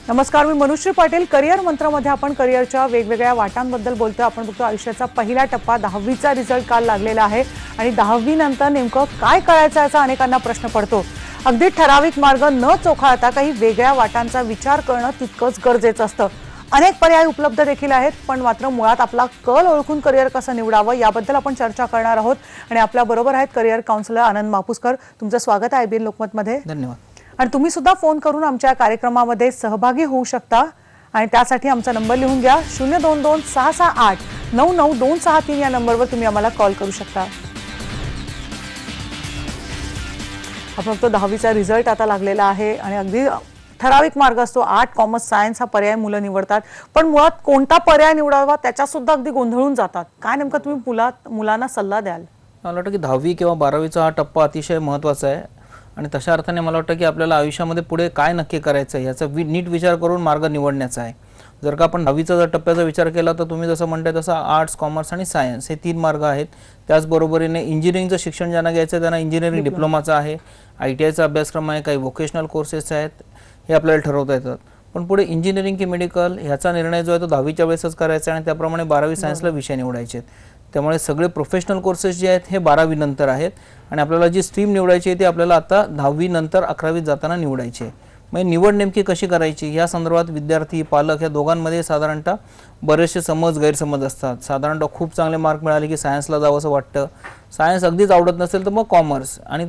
नमस्कार, मी मनुश्री पाटील. करिअर मंत्रामध्ये आपण करिअरच्या वेगवेगळ्या वाटांबद्दल बोलतोय. आपण बघतो आयुष्याचा पहिला टप्पा 10वीचा रिझल्ट काल लागलेला आहे आणि 10वी नंतर नेमकं काय करायचं याचा अनेकांना प्रश्न पडतो. अगदी ठराविक मार्ग न चोखाळता काही वेगळ्या वाटांचा विचार करणं तितकंच गरजेचं असतं. अनेक पर्याय उपलब्ध देखील आहेत, पण मात्र मुळात आपला कल ओळखून करिअर कसं निवडावं याबद्दल आपण चर्चा करणार आहोत. आणि आपल्या बरोबर आहेत करिअर काउन्सिलर आनंद मापुसकर. तुमचं स्वागत आहे IBN लोकमतमध्ये. धन्यवाद. आणि तुम्ही सुद्धा फोन करून आमच्या कार्यक्रमामध्ये सहभागी होऊ शकता आणि त्यासाठी आमचा नंबर लिहून घ्या. 022-668-99263 या नंबरवर तुम्ही आम्हाला कॉल करू शकता. आपण बघतो 10वीचा रिझल्ट आता लागलेला आहे आणि अगदी ठराविक मार्ग असतो. आर्ट, कॉमर्स, सायन्स हा पर्याय मुलं निवडतात, पण मुळात कोणता पर्याय निवडावा त्याच्यात सुद्धा अगदी गोंधळून जातात. काय नेमकं तुम्ही मुलांना सल्ला द्याल? मला वाटतं की 10वी किंवा 12वीचा हा टप्पा अतिशय महत्त्वाचा आहे आणि तशा अर्थाने मला वाटतं की आपल्याला आयुष्यामध्ये पुढे काय नक्की करायचं आहे याचा नीट विचार करून मार्ग निवडण्याचा आहे. जर का आपण 10वीचा जर टप्प्याचा विचार केला तर तुम्ही जसं म्हणताय तसं आर्ट्स, कॉमर्स आणि सायन्स हे 3 मार्ग आहेत. त्याचबरोबरीने इंजिनिअरिंगचं शिक्षण ज्यांना घ्यायचं आहे त्यांना इंजिनिअरिंग डिप्लोमाचा आहे, ITIचा अभ्यासक्रम आहे, काही व्होकेशनल कोर्सेस आहेत, हे आपल्याला ठरवता येतात. पण पुढे इंजिनिअरिंग की मेडिकल ह्याचा निर्णय जो आहे तो 10वीच्या वेळेसच करायचा आहे आणि त्याप्रमाणे 12वी सायन्सला विषय निवडायचे आहेत. त्यामुळे सगळे प्रोफेशनल कोर्सेस जे आहेत हे 12वी नंतर आहेत आणि आपल्याला जी स्ट्रीम निवडायची आहे ती आपल्याला आता 10वी नंतर 11वीत जाताना निवडायची आहे. मग निवड नेमकी कशी करायची या संदर्भात विद्यार्थी, पालक या दोघांमध्ये साधारणतः बरेचसे गैरसमज असतात. साधारणतः खूप चांगले मार्क मिळाले की सायन्सला जावं असं वाटतं, सायन्स अगदीच आवडत नसेल तर मग कॉमर्स, आणि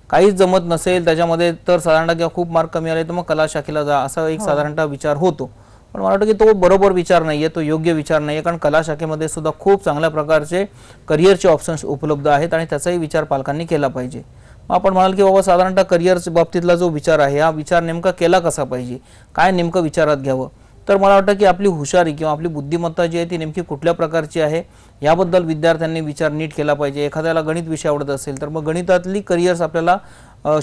काहीच जमत नसेल त्याच्यामध्ये तर साधारणतः किंवा खूप मार्क कमी आले तर मग कला शाखेला जा, असा एक साधारणतः विचार होतो. पण मला वाटतं की तो बरोबर विचार नाही आहे, तो योग्य विचार नाही आहे. कारण कला शाखेमध्ये सुद्धा खूप चांगल्या प्रकारचे करिअरचे ऑप्शन्स उपलब्ध आहेत आणि त्याचाही विचार पालकांनी केला पाहिजे. मग आपण म्हणाल की बाबा साधारणतः करिअरच्या बाबतीतला जो विचार आहे हा विचार नेमका केला कसा पाहिजे, काय नेमकं विचारात घ्यावं, तर मला वाटतं की आपली हुशारी किंवा आपली बुद्धिमत्ता जी आहे ती नेमकी कुठल्या प्रकारची आहे याबद्दल विद्यार्थ्यांनी विचार नीट केला पाहिजे. एखाद्याला गणित विषय आवडत असेल तर मग गणितातली करिअर्स आपल्याला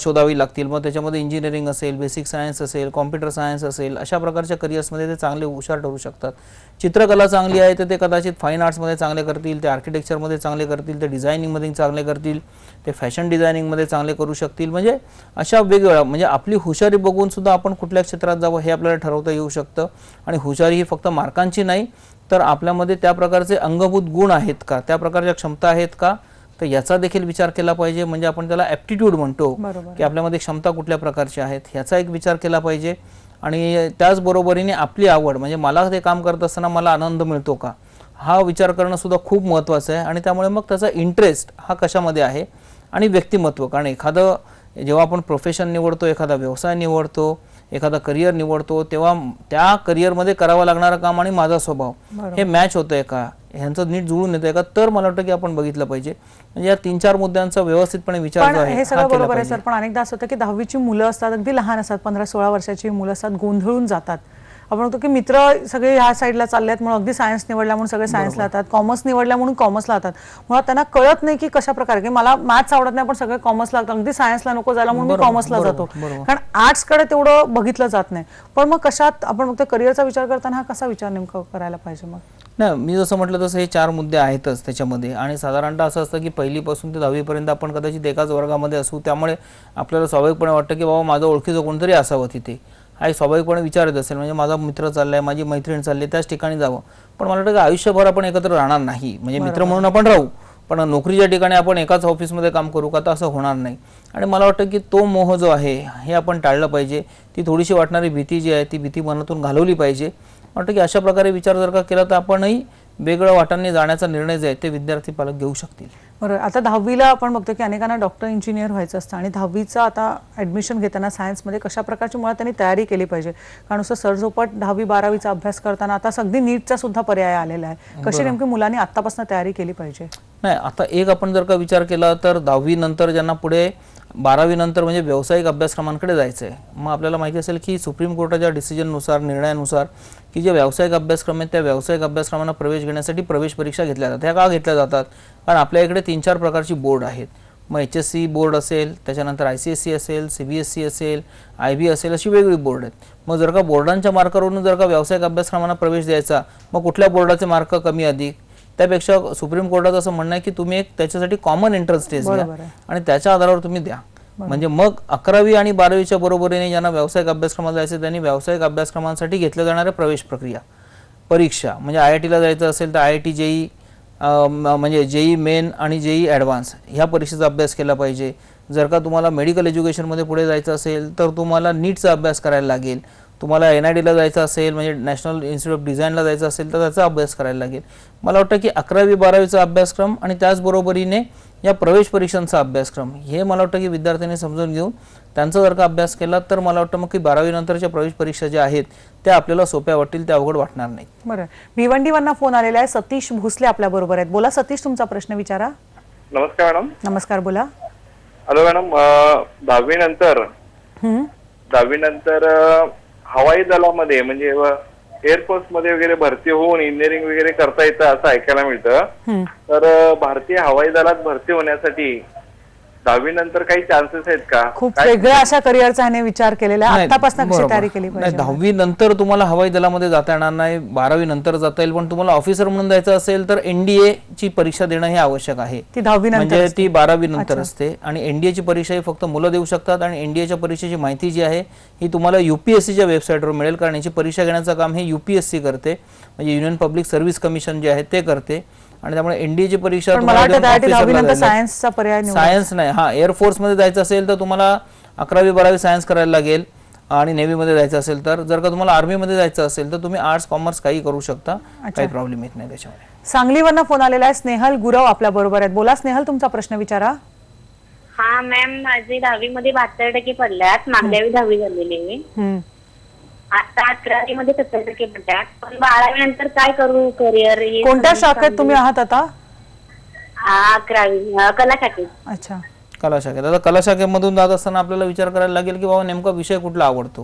शोधावी लागतील. मग त्याच्यामध्ये इंजिनिअरिंग असेल, बेसिक सायन्स असेल, कॉम्प्युटर सायन्स असेल, अशा प्रकारच्या करिअर्समध्ये ते चांगले हुशार ठरू शकतात. चित्रकला चांगली आहे तर ते कदाचित फाईन आर्ट्समध्ये चांगले करतील, ते आर्किटेक्चरमध्ये चांगले करतील, ते डिझायनिंगमध्ये चांगले करतील, ते फॅशन डिझायनिंगमध्ये चांगले करू शकतील. म्हणजे अशा वेगवेगळ्या म्हणजे आपली हुशारी बघून सुद्धा आपण कुठल्या क्षेत्रात जावं हे आपल्याला ठरवता येऊ शकतं. आणि हुशारी ही फक्त मार्कांची नाही तर आपल्यामध्ये त्या प्रकारचे अंगभूत गुण आहेत का, त्या प्रकारच्या क्षमता आहेत का, तर याचा देखील विचार केला पाहिजे. म्हणजे आपण त्याला ॲप्टिट्यूड म्हणतो की आपल्यामध्ये क्षमता कुठल्या प्रकारची आहेत ह्याचा एक विचार केला पाहिजे. आणि त्याचबरोबरीने आपली आवड, म्हणजे मला ते काम करत असताना मला आनंद मिळतो का, हा विचार करणं सुद्धा खूप महत्त्वाचं आहे. आणि त्यामुळे मग त्याचा इंटरेस्ट हा कशामध्ये आहे आणि व्यक्तिमत्व. कारण एखादं जेव्हा आपण प्रोफेशन निवडतो, एखादा व्यवसाय निवडतो, एखादा करिअर निवडतो, तेव्हा त्या करिअरमध्ये करावं लागणारं काम आणि माझा स्वभाव हे मॅच होतंय का, ह्यांचं नीट जुळून येतंय का, तर मला वाटतं की आपण बघितलं पाहिजे. म्हणजे या 3-4 मुद्द्यांचा व्यवस्थितपणे विचार जो आहे हे सगळं बरोबर आहे सर. पण अनेकदा असं होतं की 10वीची मुलं असतात, अगदी लहान असतात, 15-16 वर्षाची मुलं असतात, गोंधळून जातात. आपण म्हणतो की मित्र सगळे ह्या साईडला चालले आहेत म्हणून अगदी सायन्स निवडल्या म्हणून सगळे सायन्सला जातात, कॉमर्स निवडल्या म्हणून कॉमर्सला जातात. मुळात त्यांना कळत नाही की कशा प्रकारे, की मला मॅथ्स आवडत नाही पण सगळे कॉमर्सला जातात, अगदी सायन्सला नको जायला म्हणून मी कॉमर्सला जातो. कारण आर्ट्सकडे तेवढं बघितलं जात नाही. पण मग कशात आपण फक्त करिअरचा विचार करताना हा कसा विचार नेमका करायला पाहिजे? मग नाही, मी जसं म्हटलं तसं हे 4 मुद्दे आहेतच त्याच्यामध्ये. आणि साधारणतः असं असतं की 1ली पासून ते 10वीपर्यंत आपण कदाचित एकाच वर्गामध्ये असू, त्यामुळे आपल्याला स्वाभाविकपणे वाटतं की बाबा माझं ओळखीचं कोणतरी असावं तिथे, हा एक स्वाभाविकपणे विचार येत असेल. म्हणजे माझा मित्र चाललाय, माझी मैत्रीण चालली, त्याच ठिकाणी जावं. पण मला वाटतं की आयुष्यभर आपण एकत्र राहणार नाही. म्हणजे मित्र म्हणून आपण राहू, पण नोकरीच्या ठिकाणी आपण एकाच ऑफिसमध्ये काम करू का, तर असं होणार नाही. आणि मला वाटतं की तो मोह जो आहे हे आपण टाळलं पाहिजे. ती थोडीशी वाटणारी भीती जी आहे ती भीती मनातून घालवली पाहिजे. वाटतं की अशा प्रकारे विचार जर का केला तर आपणही वेगळ्या वाटांनी जाण्याचा निर्णय जे आहे ते विद्यार्थी पालक घेऊ शकतील. बरोबर. आता 10वीला आपण बघतो की अनेकांना डॉक्टर, इंजिनियर व्हायचं असतं आणि 10वीचं आता ॲडमिशन घेताना सायन्समध्ये कशा प्रकारची मुळात त्यांनी तयारी केली पाहिजे? कारण नुसतं सरसोपट 10वी-12वीचा अभ्यास करताना आता अगदी नीटचा सुद्धा पर्याय आलेला आहे. कशी नेमकी मुलांनी आत्तापासून तयारी केली पाहिजे? नाही, आता एक आपण जर का विचार केला तर 10वी नंतर ज्यांना पुढे 12वी नंतर म्हणजे व्यावसायिक अभ्यासक्रमांकडे जायचं आहे, मग आपल्याला माहिती असेल की सुप्रीम कोर्टाच्या डिसिजननुसार, निर्णयानुसार की जे व्यावसायिक अभ्यासक्रम आहेत त्या व्यावसायिक अभ्यासक्रमांना प्रवेश घेण्यासाठी प्रवेश परीक्षा घेतल्या जातात. ह्या का घेतल्या जातात? कारण आपल्या इकडे 3-4 प्रकारची बोर्ड आहेत. मग HSC बोर्ड असेल, त्याच्यानंतर ICSE असेल, CBSE असेल, IB असेल, अशी वेगवेगळी बोर्ड आहेत. मग जर का बोर्डांच्या मार्कावरून जर का व्यावसायिक अभ्यासक्रमांना प्रवेश द्यायचा, मग कुठल्या बोर्डाचे मार्क कमी अधिक, त्यापेक्षा सुप्रीम कोर्टाचं असं म्हणणं आहे की तुम्ही एक त्याच्यासाठी कॉमन एंट्रन्स टेस्ट घ्या आणि त्याच्या आधारावर तुम्ही द्या. म्हणजे मग 11वी आणि 12वीच्या बरोबरीने ज्यांना व्यावसायिक अभ्यासक्रमाला जायचं त्यांनी व्यावसायिक अभ्यासक्रमांसाठी घेतल्या जाणाऱ्या प्रवेश प्रक्रिया परीक्षा म्हणजे IITला जायचं असेल तर IIT JEE म्हणजे JEE मेन आणि JEE ॲडव्हान्स ह्या परीक्षेचा अभ्यास केला पाहिजे. जर का तुम्हाला मेडिकल एज्युकेशनमध्ये पुढे जायचं असेल तर तुम्हाला नीटचा अभ्यास करायला लागेल. तुम्हाला NIDला जायचं असेल म्हणजे नॅशनल इन्स्टिट्यूट ऑफ डिझाईनला जायचं असेल तर त्याचा अभ्यास करायला लागेल. मला वाटतं की 11वी 12वीचा अभ्यासक्रम आणि त्याचबरोबरीने या प्रवेश परीक्षांचा अभ्यासक्रम हे मला वाटतं की विद्यार्थ्यांनी समजून घेऊन त्यांचा जर का अभ्यास केला तर मला वाटतं मग की 12वी नंतरच्या प्रवेश परीक्षा ज्या आहेत त्या आपल्याला सोप्या वाटतील, त्या अवघड वाटणार नाही. बरं, भिवंडीवरनं फोन आलेला आहे. सतीश भोसले आपल्या बरोबर आहेत. बोला सतीश, तुमचा प्रश्न विचारा. नमस्कार मॅडम. नमस्कार, बोला. Hello madam. 10वी नंतर हवाई दलामध्ये म्हणजे एअरफोर्स मध्ये वगैरे भरती होऊन इंजिनिअरिंग वगैरे करता येतं असं ऐकायला मिळतं. तर भारतीय हवाई दलात भरती होण्यासाठी 10वी नंतर काही चान्सेस आहेत का? खूप वेगळ्या अशा करिअरचा ह्याने विचार केलेला आहे. आतापासून कशी तयारी केली पाहिजे? 10वी नंतर तुम्हाला हवाई दलामध्ये जाता येणार नाही, 12वी नंतर जाता येईल. पण तुम्हाला ऑफिसर म्हणून जायचं असेल तर NDA ची परीक्षा देणं हे आवश्यक आहे. ती 10वी नंतर म्हणजे ती 12वी नंतर असते आणि NDA ची परीक्षा ही फक्त मुलं देऊ शकतात. आणि NDAच्या परीक्षेची माहिती जी आहे ही तुम्हाला UPSCच्या वेबसाईटवर मिळेल, कारण याची परीक्षा घेण्याचं काम हे UPSC करते, म्हणजे युनियन पब्लिक सर्व्हिस कमिशन जे आहे ते करते. आणि त्यामुळे NDAची परीक्षा सायन्सचा पर्याय सायन्स नाही. हा, एअरफोर्स मध्ये जायचं असेल तर तुम्हाला 11वी 12वी सायन्स करायला लागेल. आणि नेव्ही मध्ये जायचं असेल तर, जर का तुम्हाला आर्मी मध्ये जायचं असेल तर तुम्ही आर्ट्स कॉमर्स काही करू शकता, काही प्रॉब्लेम येत नाही त्याच्यामध्ये. सांगलीवरनं फोन आलेला आहे. स्नेहल गुरव आपल्या बरोबर आहेत. बोला स्नेहल, तुमचा प्रश्न विचारा. हा मॅम, माझे 10वी मध्ये 72% पडल्यात. मागल्या 10वी झालेली मी. आता 11वी मध्ये 70% पडल्यात. पण 12वी नंतर काय करू करिअर? कोणत्या शाखेत तुम्ही आहात आता? 11वी कला शाखेत. अच्छा, कला शाखेत. आता कला शाखेमधून जात असताना आपल्याला विचार करायला लागेल की बाबा नेमका विषय कुठला आवडतो.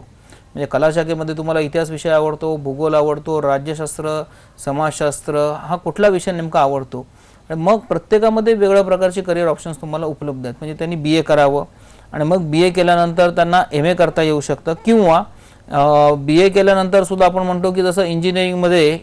म्हणजे कला शाखेमध्ये तुम्हाला इतिहास विषय आवडतो, भूगोल आवडतो, राज्यशास्त्र, समाजशास्त्र, हा कुठला विषय नेमका आवडतो. आणि मग प्रत्येकामध्ये वेगळ्या प्रकारचे करिअर ऑप्शन्स तुम्हाला उपलब्ध आहेत. म्हणजे त्यांनी BA करावं आणि मग BA केल्यानंतर त्यांना MA करता येऊ शकतं, किंवा BA केल्यानंतर सुद्धा आपण म्हणतो की जसं इंजिनिअरिंगमध्ये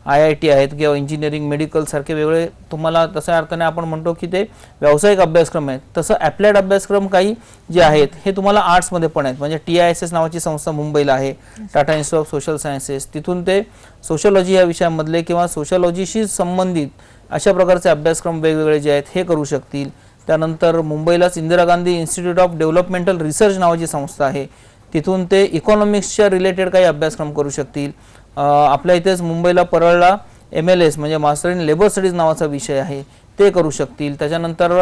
IIT आहेत किंवा इंजिनिअरिंग मेडिकल सारखे वेगळे तुम्हाला तशा अर्थाने आपण म्हणतो की ते व्यावसायिक अभ्यासक्रम आहेत. तसं ॲप्लाइड अभ्यासक्रम काही जे आहेत हे तुम्हाला आर्ट्समध्ये पण आहेत. म्हणजे TISS नावाची संस्था मुंबईला आहे, Tata institute of social sciences. तिथून ते सोशलॉजी या विषयामधले किंवा सोशलॉजीशी संबंधित अशा प्रकारचे अभ्यासक्रम वेगवेगळे जे आहेत हे करू शकतील. त्यानंतर मुंबईलाच Indira Gandhi institute of developmental research नावाची संस्था आहे, तिथून ते इकॉनॉमिक्सच्या रिलेटेड काही अभ्यासक्रम करू शकतील. आपल्या इथेच मुंबईला परळला MLS म्हणजे मास्टर इन लेबर स्टडीज नावाचा विषय आहे, ते करू शकतील. त्याच्यानंतर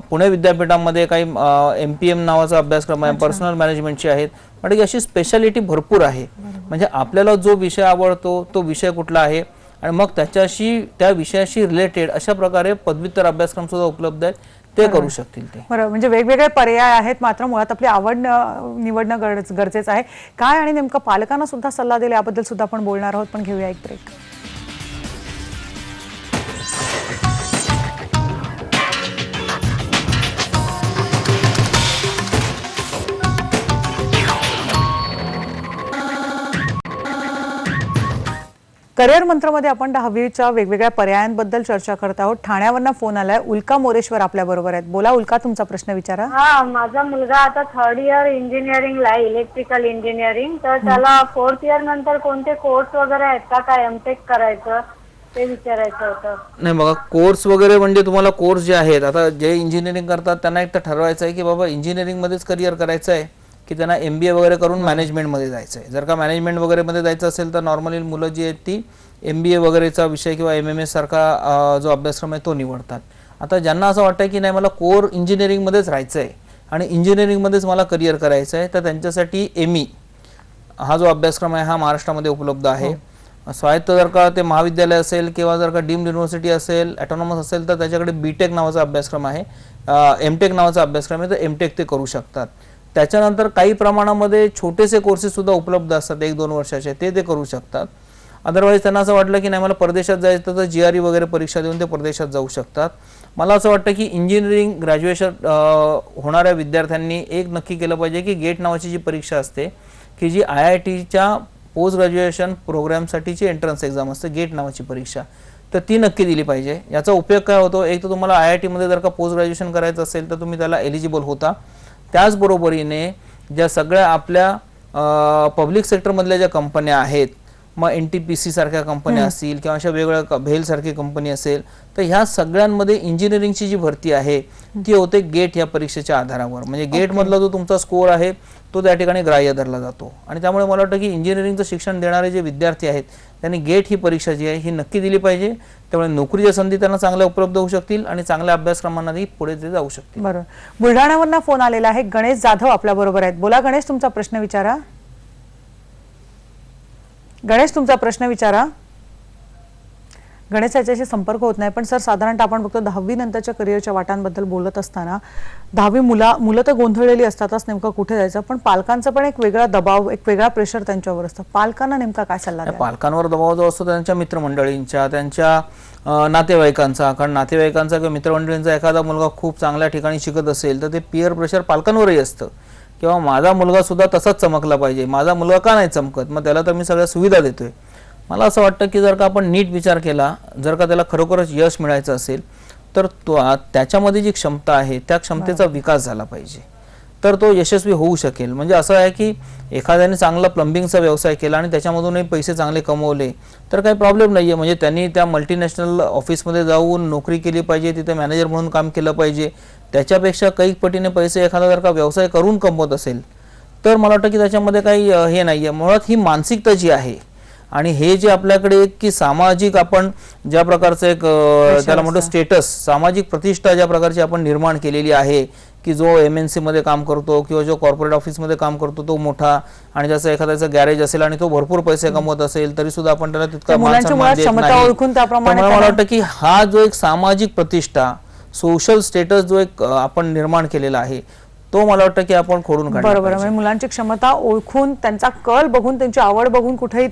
पुणे विद्यापीठामध्ये काही MPM नावाचा अभ्यासक्रम आहे, पर्सनल मॅनेजमेंटचे आहेत. म्हणजे अशी स्पेशालिटी भरपूर आहे. म्हणजे आपल्याला जो विषय आवडतो तो विषय कुठला आहे आणि मग त्या विषयाशी रिलेटेड अशा प्रकारे पदव्युत्तर अभ्यासक्रम सुद्धा उपलब्ध आहेत, ते करू शकतील ते. बरं, म्हणजे वेगवेगळे पर्याय आहेत, मात्र मुळात आपली आवड निवडणं गरजेचं आहे. काय आणि नेमकं पालकांना सुद्धा सल्ला दिला याबद्दल सुद्धा आपण बोलणार आहोत, पण घेऊया एक ब्रेक. करिअर मंत्रमध्ये आपण 10वीच्या वेगवेगळ्या पर्यायांबद्दल चर्चा करत आहोत. ठाण्यावरनं फोन आलाय. उल्का मोरेश्वर आपल्या बरोबर आहेत. बोला उल्का, तुमचा प्रश्न विचारा. हा, माझा मुलगा आता 3rd इयर इंजिनिअरिंगला आहे, इलेक्ट्रिकल इंजिनिअरिंग. तर त्याला 4th इयर नंतर कोणते कोर्स वगैरे आहेत का, काय MTech करायचं ते विचारायचं होतं. नाही बघा, कोर्स वगैरे म्हणजे तुम्हाला कोर्स जे आहेत, आता जे इंजिनिअरिंग करतात त्यांना एक तर ठरवायचं आहे की बाबा इंजिनिअरिंगमध्येच करिअर करायचं आहे की त्यांना MBA वगैरे करून मॅनेजमेंटमध्ये जायचं आहे. जर का मॅनेजमेंट वगैरेमध्ये जायचं असेल तर नॉर्मली मुलं जी आहेत ती MBA वगैरेचा विषय किंवा MMS सारखा जो अभ्यासक्रम आहे तो निवडतात. आता ज्यांना असं वाटतं की नाही मला कोर इंजिनिअरिंगमध्येच राहायचं आहे आणि इंजिनिअरिंगमध्येच मला करिअर करायचं आहे, तर त्यांच्यासाठी ME हा जो अभ्यासक्रम आहे हा महाराष्ट्रामध्ये उपलब्ध आहे. स्वायत्त जर का ते महाविद्यालय असेल किंवा जर का डीम्ड युनिव्हर्सिटी असेल, ॲटॉनॉमस असेल, तर त्याच्याकडे BTech नावाचा अभ्यासक्रम आहे, MTech नावाचा अभ्यासक्रम आहे, तर MTech ते करू शकतात. त्याच्यानंतर काही प्रमाणामध्ये छोटेसे कोर्सेस सुद्धा उपलब्ध असतात 1-2 वर्षाचे, ते करू शकतात. अदरवाईज त्यांना असं वाटलं की नाही मला परदेशात जायचं तर GRE वगैरे परीक्षा देऊन ते परदेशात जाऊ शकतात. मला असं वाटतं की इंजिनिअरिंग ग्रॅज्युएशन होणाऱ्या विद्यार्थ्यांनी एक नक्की केलं पाहिजे की गेट नावाची जी परीक्षा असते की जी IITच्या पोस्ट ग्रॅज्युएशन प्रोग्रामसाठीची एंट्रन्स एक्झाम असते, गेट नावाची परीक्षा, तर ती नक्की दिली पाहिजे. याचा उपयोग काय होतो, एक तर तुम्हाला IIT मध्ये जर का पोस्ट ग्रॅज्युएशन करायचं असेल तर तुम्ही त्याला एलिजिबल होता. त्याचबरोबरीने ज्या सगळ्या आपल्या पब्लिक सेक्टरमधल्या ज्या कंपन्या आहेत, मग NTPC सारख्या कंपन्या असतील किंवा अशा वेगवेगळ्या भेल सारखी कंपनी असेल, तर ह्या सगळ्यांमध्ये इंजिनिअरिंगची जी भरती आहे ती होते गेट या परीक्षेच्या आधारावर. म्हणजे गेट मधला जो तुमचा स्कोअर आहे तो त्या ठिकाणी ग्राह्य धरला जातो. आणि त्यामुळे मला वाटतं की इंजिनिअरिंगचं शिक्षण देणारे जे विद्यार्थी आहेत त्यांनी गेट ही परीक्षा जी आहे ही नक्की दिली पाहिजे. त्यामुळे नोकरीच्या संधी त्यांना चांगल्या उपलब्ध होऊ शकतील आणि चांगल्या अभ्यासक्रमांनाही पुढे ते जाऊ शकतील. बरोबर. बुलढाण्यावरनं फोन आलेला आहे, गणेश जाधव आपल्या बरोबर आहेत. बोला गणेश, तुमचा प्रश्न विचारा. गणेश, तुमचा प्रश्न विचारा. गणेश याच्याशी संपर्क होत नाही. पण सर, साधारणतः आपण बघतो 10वी नंतरच्या करिअरच्या वाटांबद्दल बोलत असताना 10वी मुलं तर गोंधळलेली असतातच नेमकं कुठे जायचं, पण पालकांचा पण एक वेगळा दबाव, एक वेगळा प्रेशर त्यांच्यावर असतं. पालकांना नेमका काय सल्ला द्याल? पालकांवर दबाव जो असतो त्यांच्या मित्रमंडळींच्या, त्यांच्या नातेवाईकांचा. कारण नातेवाईकांचा किंवा मित्रमंडळींचा एखादा मुलगा खूप चांगल्या ठिकाणी शिकत असेल तर ते पिअर प्रेशर पालकांवरही असतं किंवा माझा मुलगा सुद्धा तसाच चमकला पाहिजे, माझा मुलगा का नाही चमकत, मग त्याला तर मी सगळ्या सुविधा देतोय. मला असं वाटतं की जर का आपण नीट विचार केला, जर का त्याला खरोखरच यश मिळायचं असेल तर त्याच्यामध्ये जी क्षमता आहे त्या क्षमतेचा विकास झाला पाहिजे, तर तो यशस्वी होऊ शकेल. म्हणजे असं आहे की एखाद्याने चांगला प्लंबिंगचा व्यवसाय केला आणि त्याच्यामधूनही पैसे चांगले कमवले तर काही प्रॉब्लेम नाही आहे. म्हणजे त्यांनी त्या मल्टीनॅशनल ऑफिसमध्ये जाऊन नोकरी केली पाहिजे, तिथे मॅनेजर म्हणून काम केलं पाहिजे. त्याच्यापेक्षा कैक पटीने पैसे एखादा जर का व्यवसाय करून कमवत असेल तर मला वाटतं की त्याच्यामध्ये काही हे नाही आहे. मुळात ही मानसिकता जी आहे आणि हे जे आपल्याकडे एक की सामाजिक आपण ज्या प्रकारचं एक त्याला म्हणतो स्टेटस, सामाजिक प्रतिष्ठा ज्या प्रकारची आपण निर्माण केलेली आहे की जो MNC मध्ये काम करतो किंवा जो कॉर्पोरेट ऑफिसमध्ये काम करतो तो मोठा, आणि ज्याचा एखाद्याचा गॅरेज असेल आणि तो भरपूर पैसे कमवत असेल तरी सुद्धा आपण त्याला तितका मान सन्मान देत नाही. त्यामुळे मला वाटतं की हा जो एक सामाजिक प्रतिष्ठा, सोशल स्टेटस जो एक आपण निर्माण केलेला आहे तो मला वाटतं की आपण खोडून काढला. बरोबर. म्हणजे मुलांची क्षमता ओळखून, त्यांचा कल बघून, त्यांची आवड बघून कुठेही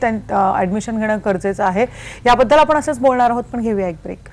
ऍडमिशन घेणं गरजेचं आहे. याबद्दल आपण असंच बोलणार आहोत, पण घेऊया एक ब्रेक.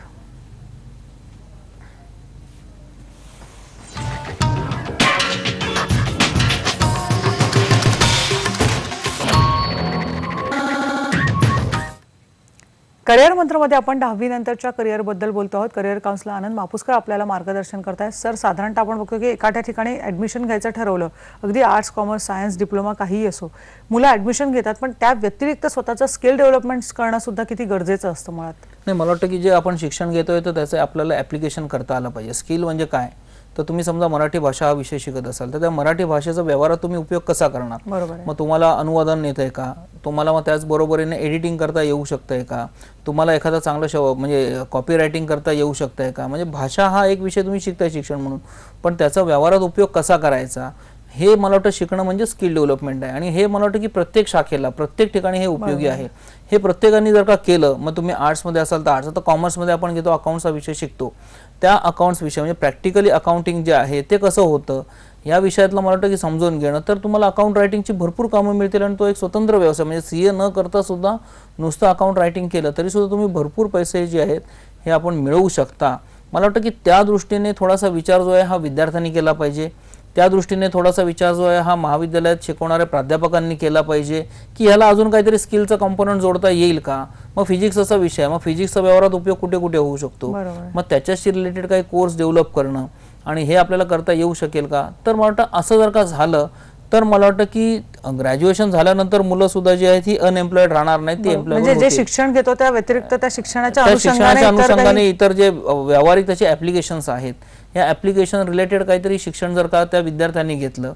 करिअर मंत्रमध्ये आपण 10वी नंतरच्या करिअर बद्दल बोलतो आहोत. करिअर काउन्सिलर आनंद मापुसकर आपल्याला मार्गदर्शन करतायत. सर, साधारणतः आपण बघतो की एखाद्या ठिकाणी ऍडमिशन घ्यायचं ठरवलं, अगदी आर्ट्स, कॉमर्स, सायन्स, डिप्लोमा काहीही असो, मुलं ऍडमिशन घेतात, पण त्या व्यतिरिक्त स्वतःचं स्किल डेव्हलपमेंट करणं सुद्धा किती गरजेचं असतं मुळात. नाही, मला वाटतं की जे आपण शिक्षण घेतोय तर त्याचं आपल्याला ऍप्लिकेशन करता आलं पाहिजे. स्किल म्हणजे काय, तर तुम्ही समजा मराठी भाषा हा विषय शिकत असाल तर त्या मराठी भाषेचा व्यवहारात तुम्ही उपयोग कसा करणार. बरोबर. मग तुम्हाला अनुवादन येतंय का, तुम्हाला मग त्याचबरोबरीने एडिटिंग करता येऊ शकतंय का, तुम्हाला एखादा चांगला म्हणजे कॉपी रायटिंग करता येऊ शकतंय का. म्हणजे भाषा हा एक विषय तुम्ही शिकताय शिक्षण म्हणून, पण त्याचा व्यवहारात उपयोग कसा करायचा हे मला वाटतं शिकणं म्हणजे स्किल डेव्हलपमेंट आहे. आणि हे मला वाटतं की प्रत्येक शाखेला, प्रत्येक ठिकाणी हे उपयोगी आहे. हे प्रत्येकाने जर का केलं, मग तुम्ही आर्ट्समध्ये असाल तर आर्ट्स, आता कॉमर्समध्ये आपण घेतो अकाउंट्सचा विषय शिकतो, त्या अकाउंट्स विषय म्हणजे प्रॅक्टिकली अकाउंटिंग जे आहे ते कसं होतं या विषयातलं मला वाटतं की समजून घेणं, तर तुम्हाला अकाउंट रायटिंगची भरपूर कामं मिळतील. आणि तो एक स्वतंत्र व्यवसाय, म्हणजे CA न करता सुद्धा नुसतं अकाउंट रायटिंग केलं तरी सुद्धा तुम्ही भरपूर पैसे जे आहेत हे आपण मिळवू शकता. मला वाटतं की त्या दृष्टीने थोडासा विचार जो आहे हा विद्यार्थ्यांनी केला पाहिजे. त्या दृष्टीने थोडासा विचार जो आहे हा महाविद्यालयात शिकवणाऱ्या प्राध्यापकांनी केला पाहिजे की ह्याला अजून काहीतरी स्किलचा कंपोनंट जोडता येईल का. मग फिजिक्स असा विषय, मग फिजिक्सचा व्यवहारात उपयोग कुठे कुठे होऊ शकतो, मग त्याच्याशी रिलेटेड काही कोर्स डेव्हलप करणं आणि हे आपल्याला करता येऊ शकेल का. तर मला वाटतं असं जर का झालं तर मला वाटतं की ग्रॅज्युएशन झाल्यानंतर मुलं सुद्धा जी आहेत ही अनएम्प्लॉयड राहणार नाहीत, ती एम्प्लॉयड. म्हणजे जे शिक्षण घेतो त्या व्यतिरिक्त त्या शिक्षणाच्या अनुषंगाने इतर जे व्यावहारिक त्याचे ऍप्लिकेशन्स आहेत, या ऍप्लिकेशन रिलेटेड काहीतरी शिक्षण जर का त्या विद्यार्थ्यांनी घेतलं,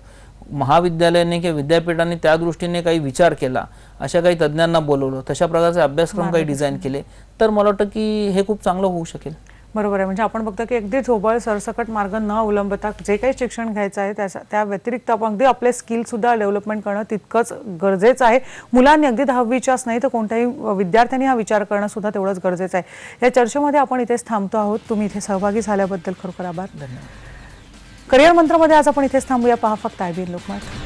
महाविद्यालयाने किंवा विद्यापीठाने त्या दृष्टीने काही विचार केला, अशा काही तज्ज्ञांना बोलवलं, तशा प्रकारचे अभ्यासक्रम काही डिझाईन केले, तर मला वाटतं की हे खूप चांगलं होऊ शकेल. बरोबर आहे. म्हणजे आपण बघतो की अगदी झोबळ सरसकट मार्ग न अवलंबता जे काही शिक्षण घ्यायचं आहे त्या व्यतिरिक्त आपण अगदी आपले स्किल सुद्धा डेव्हलपमेंट करणं तितकंच गरजेचं आहे. मुलांनी अगदी 10वीच्याच नाही तर कोणत्याही विद्यार्थ्यांनी हा विचार करणं सुद्धा तेवढंच गरजेचं आहे. या चर्चेमध्ये आपण इथेच थांबतो आहोत. तुम्ही इथे सहभागी झाल्याबद्दल खरोखर आभार. धन्यवाद. करिअर मंत्रमध्ये आज आपण इथेच थांबूया. पहा फक्त IBN लोकमत.